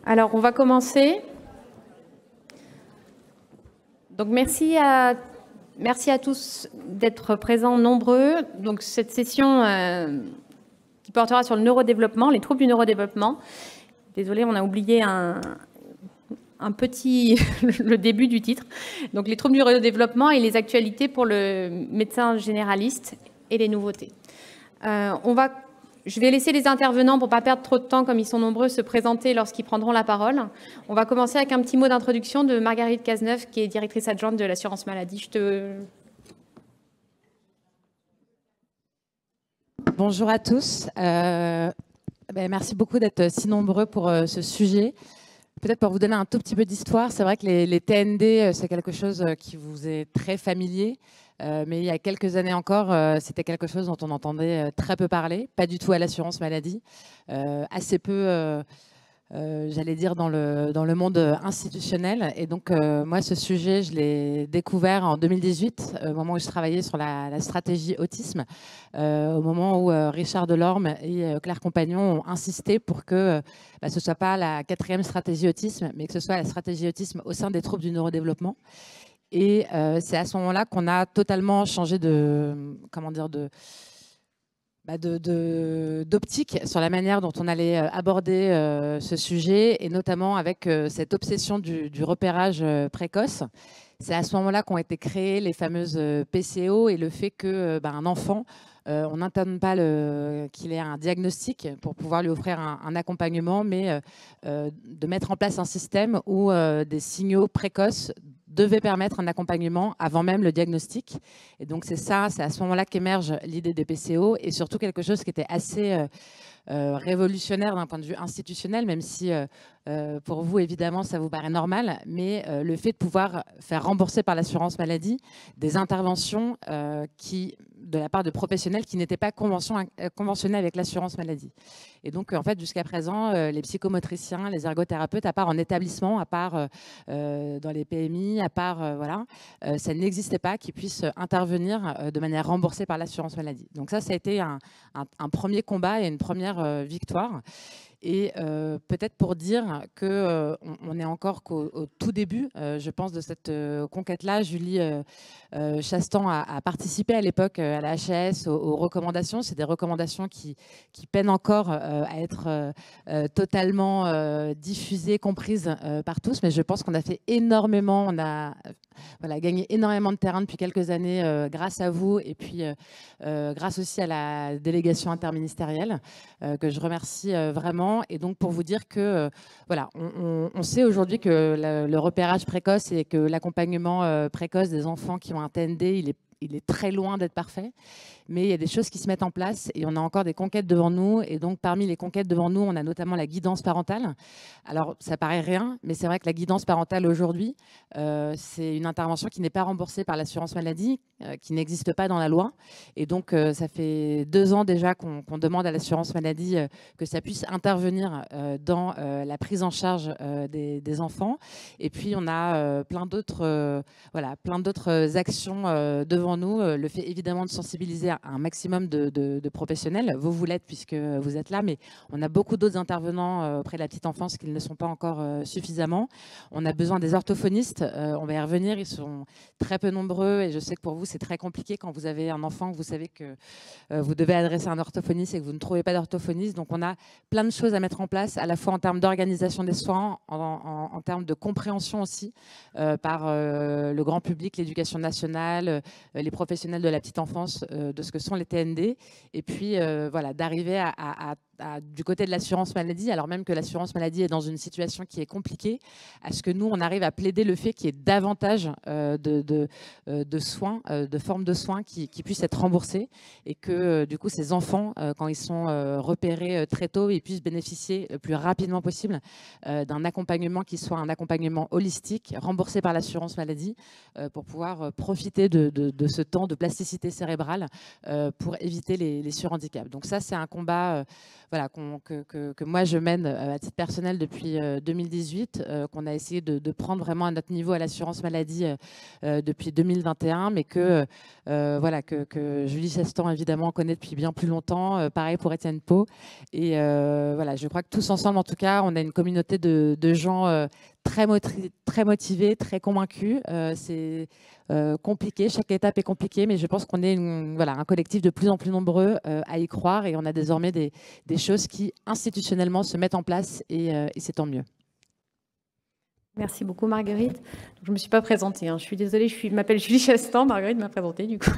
Alors, on va commencer. Donc, merci à tous d'être présents nombreux. Donc, cette session qui portera sur le neurodéveloppement, les troubles du neurodéveloppement. Désolée, on a oublié un petit le début du titre. Donc, les troubles du neurodéveloppement et les actualités pour le médecin généraliste et les nouveautés. Je vais laisser les intervenants, pour ne pas perdre trop de temps, comme ils sont nombreux, se présenter lorsqu'ils prendront la parole. On va commencer avec un petit mot d'introduction de Marguerite Cazeneuve, qui est directrice adjointe de l'assurance maladie. Bonjour à tous. Merci beaucoup d'être si nombreux pour ce sujet. Peut-être pour vous donner un tout petit peu d'histoire, c'est vrai que les TND, c'est quelque chose qui vous est très familier. Mais il y a quelques années encore, c'était quelque chose dont on entendait très peu parler, pas du tout à l'assurance maladie, assez peu, j'allais dire, dans le monde institutionnel. Et donc, moi, ce sujet, je l'ai découvert en 2018, au moment où je travaillais sur la stratégie autisme, au moment où Richard Delorme et Claire Compagnon ont insisté pour que ce ne soit pas la 4e stratégie autisme, mais que ce soit la stratégie autisme au sein des troubles du neurodéveloppement. Et c'est à ce moment-là qu'on a totalement changé d'optique sur la manière dont on allait aborder ce sujet, et notamment avec cette obsession du repérage précoce. C'est à ce moment-là qu'ont été créées les fameuses PCO et le fait qu'un enfant, on n'attende pas qu'il ait un diagnostic pour pouvoir lui offrir un accompagnement, mais de mettre en place un système où des signaux précoces devait permettre un accompagnement avant même le diagnostic. Et donc, c'est à ce moment-là qu'émerge l'idée des PCO, et surtout quelque chose qui était assez révolutionnaire d'un point de vue institutionnel, même si pour vous, évidemment, ça vous paraît normal, mais le fait de pouvoir faire rembourser par l'assurance maladie des interventions de la part de professionnels qui n'étaient pas conventionnés avec l'assurance maladie. Et donc, en fait, jusqu'à présent, les psychomotriciens, les ergothérapeutes, à part en établissement, à part dans les PMI, à part, ça n'existait pas qu'ils puissent intervenir de manière remboursée par l'assurance maladie. Donc ça a été un premier combat et une première victoire. Et peut-être pour dire qu'on est encore qu'au tout début, je pense, de cette conquête-là. Julie Chastan a participé à l'époque à la HAS aux recommandations. C'est des recommandations qui peinent encore à être totalement diffusées, comprises par tous. Mais je pense qu'on a fait énormément, on a gagné énormément de terrain depuis quelques années grâce à vous, et puis grâce aussi à la délégation interministérielle que je remercie vraiment. Et donc, pour vous dire que on sait aujourd'hui que le repérage précoce et que l'accompagnement précoce des enfants qui ont un TND, il est très loin d'être parfait, mais il y a des choses qui se mettent en place et on a encore des conquêtes devant nous. Et donc, parmi les conquêtes devant nous, on a notamment la guidance parentale. Alors, ça paraît rien, mais c'est vrai que la guidance parentale aujourd'hui, c'est une intervention qui n'est pas remboursée par l'assurance maladie, qui n'existe pas dans la loi. Et donc, ça fait 2 ans déjà qu'on demande à l'assurance maladie que ça puisse intervenir dans la prise en charge des enfants. Et puis, on a plein d'autres actions devant nous. Le fait évidemment de sensibiliser un maximum de professionnels. Vous l'êtes puisque vous êtes là, mais on a beaucoup d'autres intervenants auprès de la petite enfance qui ne le sont pas encore suffisamment. On a besoin des orthophonistes. On va y revenir. Ils sont très peu nombreux et je sais que pour vous, c'est très compliqué quand vous avez un enfant, que vous savez que vous devez adresser un orthophoniste et que vous ne trouvez pas d'orthophoniste. Donc, on a plein de choses à mettre en place, à la fois en termes d'organisation des soins, en termes de compréhension aussi par le grand public, l'éducation nationale, les professionnels de la petite enfance, de ce que sont les TND. Et puis, d'arriver du côté de l'assurance maladie, alors même que l'assurance maladie est dans une situation qui est compliquée, à ce que nous, on arrive à plaider le fait qu'il y ait davantage de soins, de formes de soins qui puissent être remboursées, et que du coup, ces enfants, quand ils sont repérés très tôt, ils puissent bénéficier le plus rapidement possible d'un accompagnement qui soit un accompagnement holistique, remboursé par l'assurance maladie, pour pouvoir profiter de ce temps de plasticité cérébrale pour éviter les surhandicaps. Donc ça, c'est un combat voilà, que moi je mène à titre personnel depuis 2018, qu'on a essayé de prendre vraiment à notre niveau à l'assurance maladie depuis 2021, mais voilà, que Julie Chastan évidemment connaît depuis bien plus longtemps, pareil pour Étienne Pau. Et voilà, je crois que tous ensemble, en tout cas, on a une communauté de gens très motivés, très convaincus. C'est compliqué, chaque étape est compliquée, mais je pense qu'on est voilà, un collectif de plus en plus nombreux à y croire, et on a désormais des choses qui institutionnellement se mettent en place, et c'est tant mieux. Merci beaucoup, Marguerite. Je ne me suis pas présentée, hein. Je suis désolée, je m'appelle Julie Chastan, Marguerite m'a présentée du coup.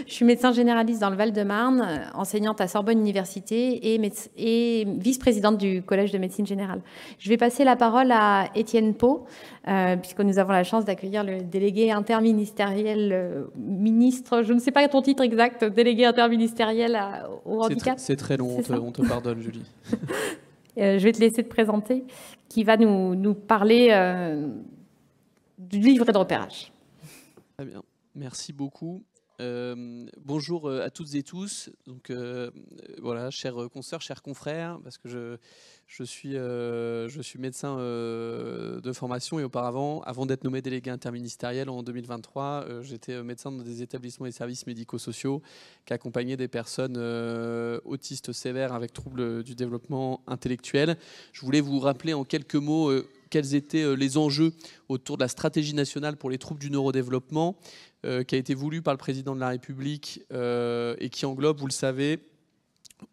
Je suis médecin généraliste dans le Val-de-Marne, enseignante à Sorbonne Université et vice-présidente du Collège de médecine générale. Je vais passer la parole à Étienne Pau, puisque nous avons la chance d'accueillir le délégué interministériel, ministre, je ne sais pas ton titre exact, délégué interministériel au handicap. C'est très long, on te pardonne, Julie. Je vais te laisser te présenter, qui va nous parler du livret de repérage. Très bien, merci beaucoup. Bonjour à toutes et tous. Donc voilà, chers consoeurs, chers confrères, parce que je suis médecin de formation, et auparavant, avant d'être nommé délégué interministériel en 2023, j'étais médecin dans des établissements et services médico-sociaux qui accompagnaient des personnes autistes sévères avec troubles du développement intellectuel. Je voulais vous rappeler en quelques mots quels étaient les enjeux autour de la stratégie nationale pour les troubles du neurodéveloppement, qui a été voulu par le président de la République et qui englobe, vous le savez,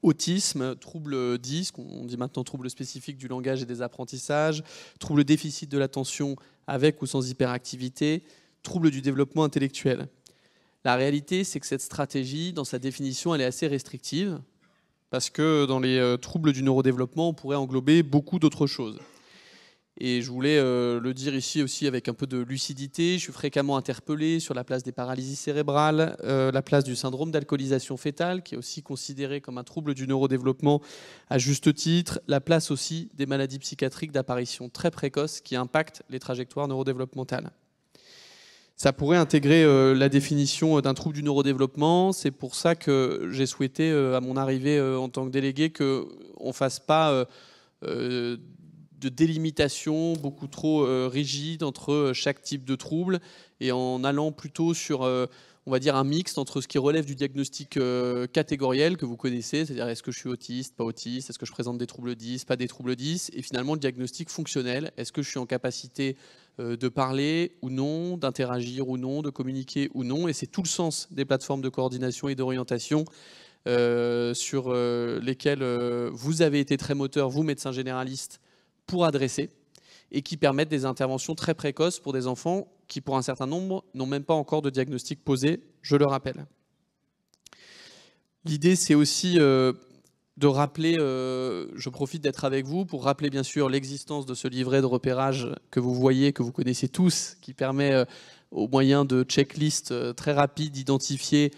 autisme, trouble 10, on dit maintenant trouble spécifique du langage et des apprentissages, trouble déficit de l'attention avec ou sans hyperactivité, trouble du développement intellectuel. La réalité, c'est que cette stratégie, dans sa définition, elle est assez restrictive, parce que dans les troubles du neurodéveloppement, on pourrait englober beaucoup d'autres choses. Et je voulais le dire ici aussi avec un peu de lucidité. Je suis fréquemment interpellé sur la place des paralysies cérébrales, la place du syndrome d'alcoolisation fœtale, qui est aussi considéré comme un trouble du neurodéveloppement à juste titre, la place aussi des maladies psychiatriques d'apparition très précoce qui impactent les trajectoires neurodéveloppementales. Ça pourrait intégrer la définition d'un trouble du neurodéveloppement. C'est pour ça que j'ai souhaité, à mon arrivée en tant que délégué, qu'on ne fasse pas de délimitation beaucoup trop rigide entre chaque type de trouble, et en allant plutôt sur, on va dire, un mixte entre ce qui relève du diagnostic catégoriel que vous connaissez, c'est-à-dire est-ce que je suis autiste, pas autiste, est-ce que je présente des troubles 10, pas des troubles 10, et finalement le diagnostic fonctionnel, est-ce que je suis en capacité de parler ou non, d'interagir ou non, de communiquer ou non, et c'est tout le sens des plateformes de coordination et d'orientation sur lesquelles vous avez été très moteur, vous médecins généralistes, pour adresser, et qui permettent des interventions très précoces pour des enfants qui, pour un certain nombre, n'ont même pas encore de diagnostic posé, je le rappelle. L'idée, c'est aussi de rappeler, je profite d'être avec vous, pour rappeler bien sûr l'existence de ce livret de repérage que vous voyez, que vous connaissez tous, qui permet, au moyen de checklists très rapides, d'identifier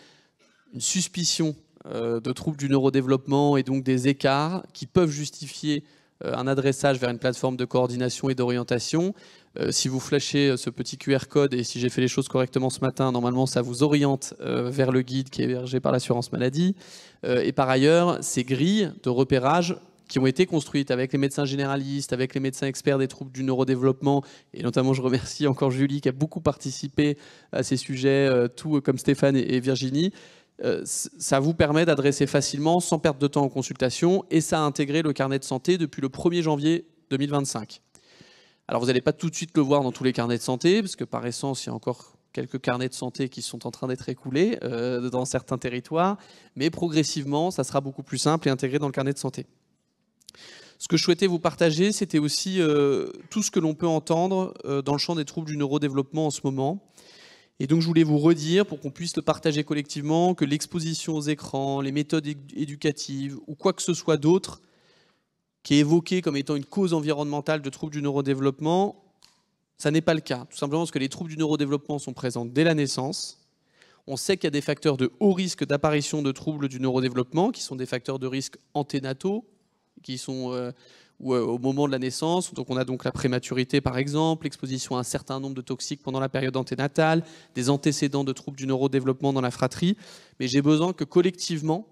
une suspicion de troubles du neurodéveloppement et donc des écarts qui peuvent justifier un adressage vers une plateforme de coordination et d'orientation. Si vous flashez ce petit QR code, et si j'ai fait les choses correctement ce matin, normalement ça vous oriente vers le guide qui est hébergé par l'assurance maladie. Et par ailleurs, ces grilles de repérage qui ont été construites avec les médecins généralistes, avec les médecins experts des troubles du neurodéveloppement, et notamment je remercie encore Julie qui a beaucoup participé à ces sujets, tout comme Stéphane et Virginie, ça vous permet d'adresser facilement, sans perdre de temps en consultation, et ça a intégré le carnet de santé depuis le 1er janvier 2025. Alors vous n'allez pas tout de suite le voir dans tous les carnets de santé, parce que par essence, il y a encore quelques carnets de santé qui sont en train d'être écoulés dans certains territoires, mais progressivement, ça sera beaucoup plus simple et intégré dans le carnet de santé. Ce que je souhaitais vous partager, c'était aussi tout ce que l'on peut entendre dans le champ des troubles du neurodéveloppement en ce moment. Et donc je voulais vous redire, pour qu'on puisse le partager collectivement, que l'exposition aux écrans, les méthodes éducatives ou quoi que ce soit d'autre qui est évoqué comme étant une cause environnementale de troubles du neurodéveloppement, ça n'est pas le cas. Tout simplement parce que les troubles du neurodéveloppement sont présents dès la naissance. On sait qu'il y a des facteurs de haut risque d'apparition de troubles du neurodéveloppement, qui sont des facteurs de risque anténataux, qui sont au moment de la naissance. Donc on a donc la prématurité par exemple, l'exposition à un certain nombre de toxiques pendant la période anténatale, des antécédents de troubles du neurodéveloppement dans la fratrie. Mais j'ai besoin que collectivement,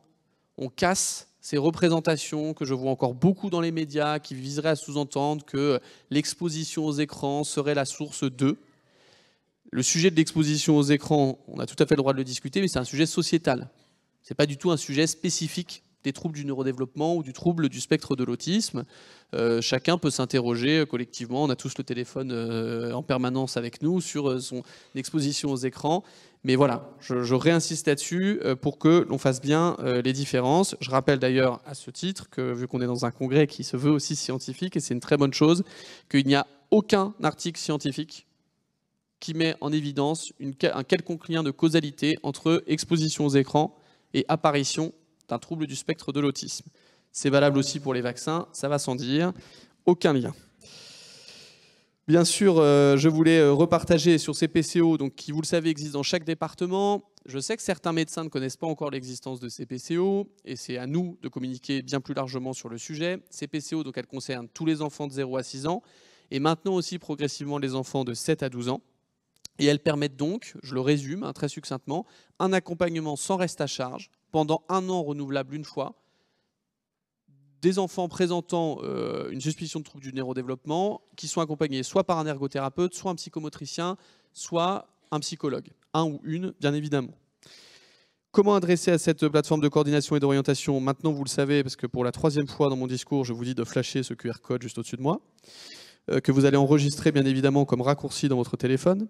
on casse ces représentations que je vois encore beaucoup dans les médias qui viseraient à sous-entendre que l'exposition aux écrans serait la source de. Le sujet de l'exposition aux écrans, on a tout à fait le droit de le discuter, mais c'est un sujet sociétal. Ce n'est pas du tout un sujet spécifique des troubles du neurodéveloppement ou du trouble du spectre de l'autisme. Chacun peut s'interroger collectivement, on a tous le téléphone en permanence avec nous sur son exposition aux écrans. Mais voilà, je réinsiste là-dessus pour que l'on fasse bien les différences. Je rappelle d'ailleurs à ce titre que, vu qu'on est dans un congrès qui se veut aussi scientifique, et c'est une très bonne chose, qu'il n'y a aucun article scientifique qui met en évidence un quelconque lien de causalité entre exposition aux écrans et apparition d'un trouble du spectre de l'autisme. C'est valable aussi pour les vaccins, ça va sans dire, aucun lien. Bien sûr, je voulais repartager sur ces PCO, donc, qui, vous le savez, existent dans chaque département. Je sais que certains médecins ne connaissent pas encore l'existence de ces PCO, et c'est à nous de communiquer bien plus largement sur le sujet. Ces PCO, donc, elles concernent tous les enfants de 0 à 6 ans, et maintenant aussi progressivement les enfants de 7 à 12 ans. Et elles permettent donc, je le résume très succinctement, un accompagnement sans reste à charge, pendant 1 an renouvelable une fois, des enfants présentant une suspicion de trouble du neurodéveloppement qui sont accompagnés soit par un ergothérapeute, soit un psychomotricien, soit un psychologue. Un ou une, bien évidemment. Comment adresser à cette plateforme de coordination et d'orientation? Maintenant, vous le savez, parce que pour la 3e fois dans mon discours, je vous dis de flasher ce QR code juste au-dessus de moi, que vous allez enregistrer, bien évidemment, comme raccourci dans votre téléphone.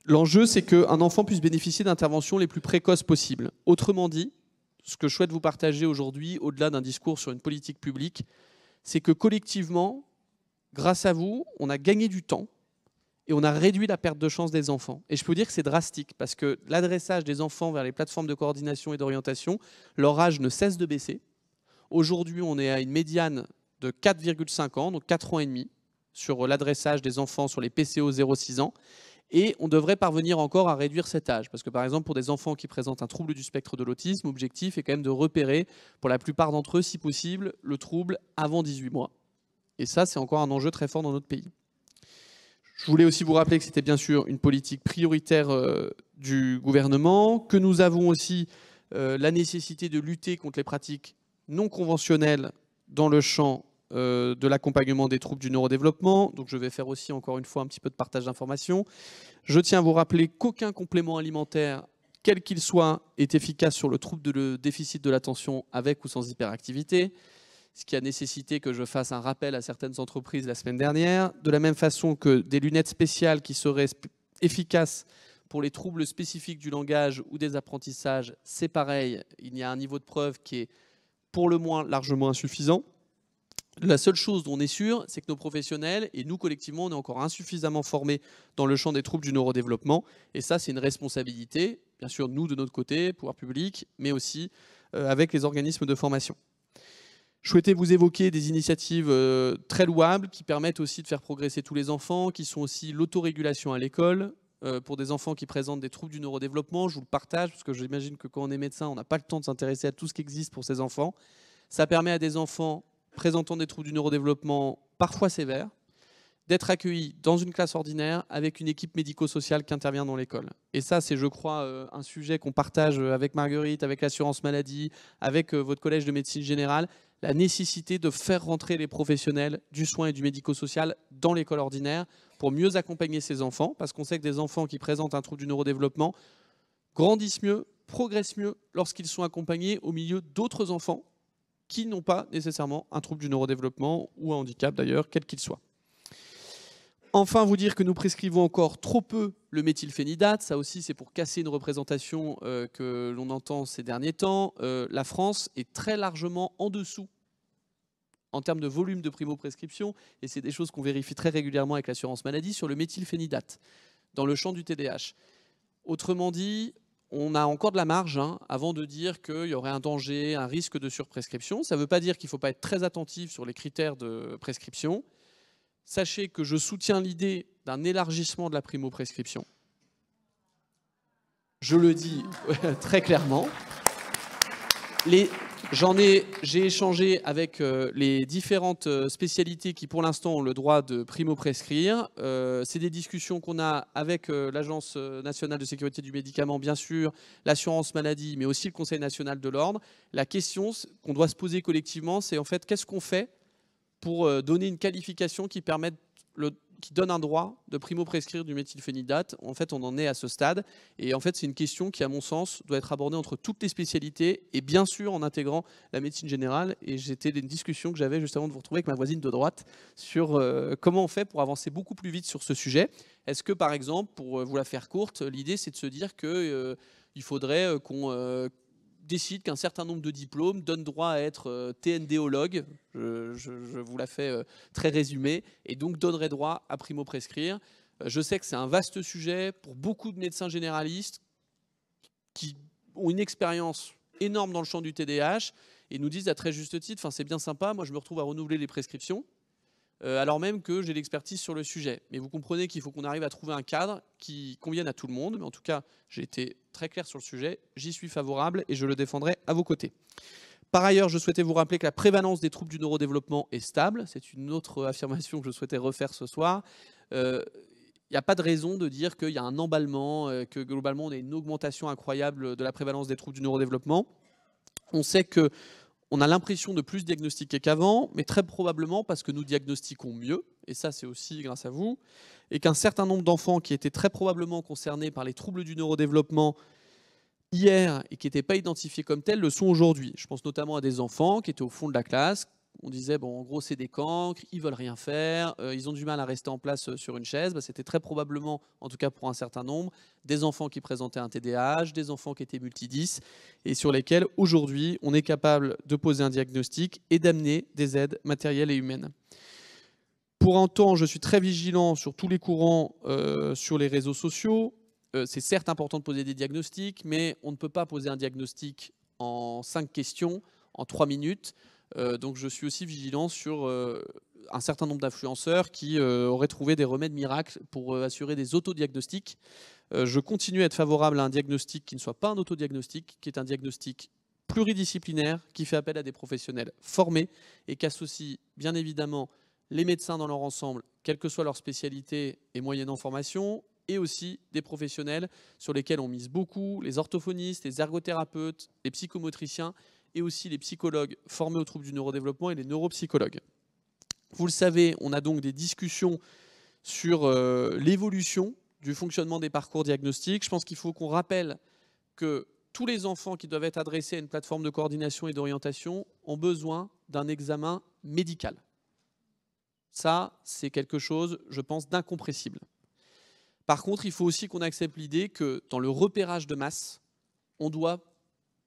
L'enjeu, c'est qu'un enfant puisse bénéficier d'interventions les plus précoces possibles. Autrement dit, ce que je souhaite vous partager aujourd'hui, au-delà d'un discours sur une politique publique, c'est que collectivement, grâce à vous, on a gagné du temps et on a réduit la perte de chance des enfants. Et je peux vous dire que c'est drastique, parce que l'adressage des enfants vers les plateformes de coordination et d'orientation, leur âge ne cesse de baisser. Aujourd'hui, on est à une médiane de 4,5 ans, donc 4 ans et demi, sur l'adressage des enfants sur les PCO 0-6 ans. Et on devrait parvenir encore à réduire cet âge. Parce que par exemple, pour des enfants qui présentent un trouble du spectre de l'autisme, l'objectif est quand même de repérer, pour la plupart d'entre eux, si possible, le trouble avant 18 mois. Et ça, c'est encore un enjeu très fort dans notre pays. Je voulais aussi vous rappeler que c'était bien sûr une politique prioritaire du gouvernement, que nous avons aussi la nécessité de lutter contre les pratiques non conventionnelles dans le champ de l'accompagnement des troubles du neurodéveloppement. Donc je vais faire aussi encore une fois un petit peu de partage d'informations. Je tiens à vous rappeler qu'aucun complément alimentaire, quel qu'il soit, est efficace sur le trouble de déficit de l'attention avec ou sans hyperactivité, ce qui a nécessité que je fasse un rappel à certaines entreprises la semaine dernière. De la même façon que des lunettes spéciales qui seraient efficaces pour les troubles spécifiques du langage ou des apprentissages, c'est pareil, il y a un niveau de preuve qui est pour le moins largement insuffisant. La seule chose dont on est sûr, c'est que nos professionnels, et nous collectivement, on est encore insuffisamment formés dans le champ des troubles du neurodéveloppement. Et ça, c'est une responsabilité, bien sûr, nous de notre côté, pouvoir public, mais aussi avec les organismes de formation. Je souhaitais vous évoquer des initiatives très louables qui permettent aussi de faire progresser tous les enfants, qui sont aussi l'autorégulation à l'école. Pour des enfants qui présentent des troubles du neurodéveloppement, je vous le partage, parce que j'imagine que quand on est médecin, on n'a pas le temps de s'intéresser à tout ce qui existe pour ces enfants. Ça permet à des enfants présentant des troubles du neurodéveloppement parfois sévères, d'être accueillis dans une classe ordinaire avec une équipe médico-sociale qui intervient dans l'école. Et ça, c'est, je crois, un sujet qu'on partage avec Marguerite, avec l'assurance maladie, avec votre collège de médecine générale, la nécessité de faire rentrer les professionnels du soin et du médico-social dans l'école ordinaire pour mieux accompagner ces enfants, parce qu'on sait que des enfants qui présentent un trouble du neurodéveloppement grandissent mieux, progressent mieux lorsqu'ils sont accompagnés au milieu d'autres enfants qui n'ont pas nécessairement un trouble du neurodéveloppement ou un handicap d'ailleurs, quel qu'il soit. Enfin, vous dire que nous prescrivons encore trop peu le méthylphénidate. Ça aussi, c'est pour casser une représentation que l'on entend ces derniers temps. La France est très largement en dessous en termes de volume de primo-prescription, et c'est des choses qu'on vérifie très régulièrement avec l'assurance maladie sur le méthylphénidate dans le champ du TDAH. Autrement dit, on a encore de la marge avant de dire qu'il y aurait un danger, un risque de surprescription. Ça ne veut pas dire qu'il ne faut pas être très attentif sur les critères de prescription. Sachez que je soutiens l'idée d'un élargissement de la primo-prescription. Je le dis très clairement. J'ai échangé avec les différentes spécialités qui, pour l'instant, ont le droit de primo-prescrire. C'est des discussions qu'on a avec l'Agence nationale de sécurité du médicament, bien sûr, l'assurance maladie, mais aussi le Conseil national de l'ordre. La question qu'on doit se poser collectivement, c'est en fait, qu'est-ce qu'on fait pour donner une qualification qui permette qui donne un droit de primo-prescrire du méthylphénidate. En fait, on en est à ce stade. Et en fait, c'est une question qui, à mon sens, doit être abordée entre toutes les spécialités et bien sûr en intégrant la médecine générale. Et c'était une discussion que j'avais juste avant de vous retrouver avec ma voisine de droite sur comment on fait pour avancer beaucoup plus vite sur ce sujet. Est-ce que, par exemple, pour vous la faire courte, l'idée, c'est de se dire qu'il faudrait qu'on décide qu'un certain nombre de diplômes donnent droit à être TNDologue, je vous la fais très résumé, et donc donnerait droit à primo-prescrire. Je sais que c'est un vaste sujet pour beaucoup de médecins généralistes qui ont une expérience énorme dans le champ du TDAH et nous disent à très juste titre, c'est bien sympa, moi je me retrouve à renouveler les prescriptions, alors même que j'ai l'expertise sur le sujet. Mais vous comprenez qu'il faut qu'on arrive à trouver un cadre qui convienne à tout le monde. Mais en tout cas, j'ai été très clair sur le sujet, j'y suis favorable et je le défendrai à vos côtés. Par ailleurs, je souhaitais vous rappeler que la prévalence des troubles du neurodéveloppement est stable. C'est une autre affirmation que je souhaitais refaire ce soir. Il n'y a pas de raison de dire qu'il y a un emballement, que globalement on a une augmentation incroyable de la prévalence des troubles du neurodéveloppement. On sait que on a l'impression de plus diagnostiquer qu'avant, mais très probablement parce que nous diagnostiquons mieux, et ça c'est aussi grâce à vous, et qu'un certain nombre d'enfants qui étaient très probablement concernés par les troubles du neurodéveloppement hier et qui n'étaient pas identifiés comme tels le sont aujourd'hui. Je pense notamment à des enfants qui étaient au fond de la classe. On disait, bon, en gros, c'est des cancres, ils veulent rien faire, ils ont du mal à rester en place sur une chaise. C'était très probablement, en tout cas pour un certain nombre, des enfants qui présentaient un TDAH, des enfants qui étaient multidys, et sur lesquels, aujourd'hui, on est capable de poser un diagnostic et d'amener des aides matérielles et humaines. Pour un temps, je suis très vigilant sur tous les courants sur les réseaux sociaux. C'est certes important de poser des diagnostics, mais on ne peut pas poser un diagnostic en 5 questions, en 3 minutes. Donc je suis aussi vigilant sur un certain nombre d'influenceurs qui auraient trouvé des remèdes miracles pour assurer des autodiagnostics. Je continue à être favorable à un diagnostic qui ne soit pas un autodiagnostic, qui est un diagnostic pluridisciplinaire, qui fait appel à des professionnels formés et qui associe bien évidemment les médecins dans leur ensemble, quelle que soit leur spécialité et moyennant formation, et aussi des professionnels sur lesquels on mise beaucoup, les orthophonistes, les ergothérapeutes, les psychomotriciens, et aussi les psychologues formés aux troubles du neurodéveloppement et les neuropsychologues. Vous le savez, on a donc des discussions sur l'évolution du fonctionnement des parcours diagnostiques. Je pense qu'il faut qu'on rappelle que tous les enfants qui doivent être adressés à une plateforme de coordination et d'orientation ont besoin d'un examen médical. Ça, c'est quelque chose, je pense, d'incompressible. Par contre, il faut aussi qu'on accepte l'idée que dans le repérage de masse, on doit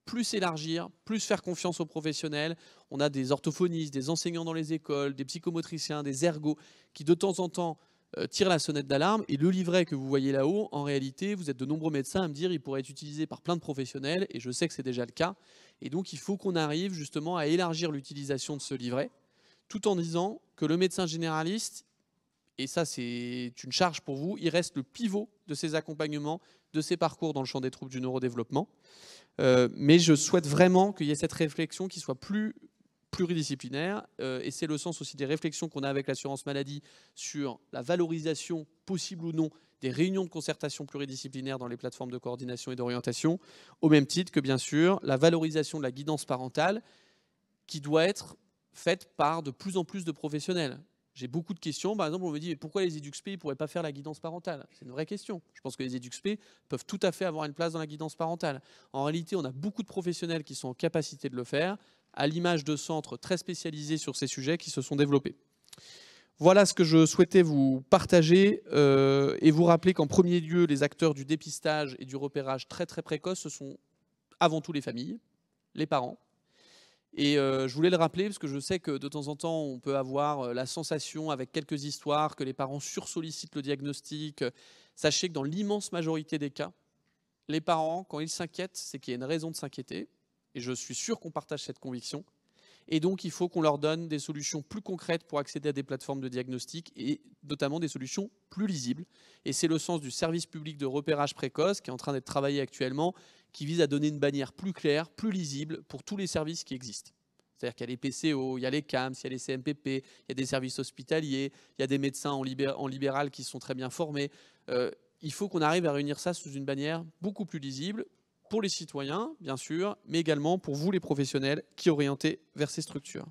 plus élargir, plus faire confiance aux professionnels. On a des orthophonistes, des enseignants dans les écoles, des psychomotriciens, des ergots qui de temps en temps tirent la sonnette d'alarme. Et le livret que vous voyez là-haut, en réalité, vous êtes de nombreux médecins à me dire qu'il pourrait être utilisé par plein de professionnels, et je sais que c'est déjà le cas. Et donc il faut qu'on arrive justement à élargir l'utilisation de ce livret, tout en disant que le médecin généraliste, et ça c'est une charge pour vous, il reste le pivot de ces accompagnements, de ces parcours dans le champ des troubles du neurodéveloppement. Mais je souhaite vraiment qu'il y ait cette réflexion qui soit plus pluridisciplinaire, et c'est le sens aussi des réflexions qu'on a avec l'assurance maladie sur la valorisation possible ou non des réunions de concertation pluridisciplinaire dans les plateformes de coordination et d'orientation, au même titre que bien sûr la valorisation de la guidance parentale qui doit être faite par de plus en plus de professionnels. J'ai beaucoup de questions. Par exemple, on me dit mais pourquoi les EduxP ne pourraient pas faire la guidance parentale? C'est une vraie question. Je pense que les EduxP peuvent tout à fait avoir une place dans la guidance parentale. En réalité, on a beaucoup de professionnels qui sont en capacité de le faire, à l'image de centres très spécialisés sur ces sujets qui se sont développés. Voilà ce que je souhaitais vous partager et vous rappeler qu'en premier lieu, les acteurs du dépistage et du repérage très très précoce, ce sont avant tout les familles, les parents. Et je voulais le rappeler parce que je sais que de temps en temps, on peut avoir la sensation avec quelques histoires que les parents sursollicitent le diagnostic. Sachez que dans l'immense majorité des cas, les parents, quand ils s'inquiètent, c'est qu'il y a une raison de s'inquiéter. Et je suis sûr qu'on partage cette conviction. Et donc, il faut qu'on leur donne des solutions plus concrètes pour accéder à des plateformes de diagnostic et notamment des solutions plus lisibles. Et c'est le sens du service public de repérage précoce qui est en train d'être travaillé actuellement, qui vise à donner une bannière plus claire, plus lisible pour tous les services qui existent. C'est-à-dire qu'il y a les PCO, il y a les CAMS, il y a les CMPP, il y a des services hospitaliers, il y a des médecins en libéral qui sont très bien formés. Il faut qu'on arrive à réunir ça sous une bannière beaucoup plus lisible, pour les citoyens, bien sûr, mais également pour vous, les professionnels, qui orientez vers ces structures.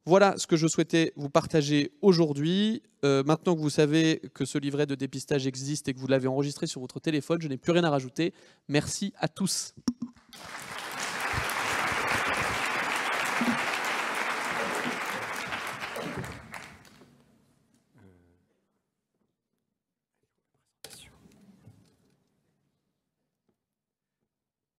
Voilà ce que je souhaitais vous partager aujourd'hui. Maintenant que vous savez que ce livret de dépistage existe et que vous l'avez enregistré sur votre téléphone, je n'ai plus rien à rajouter. Merci à tous.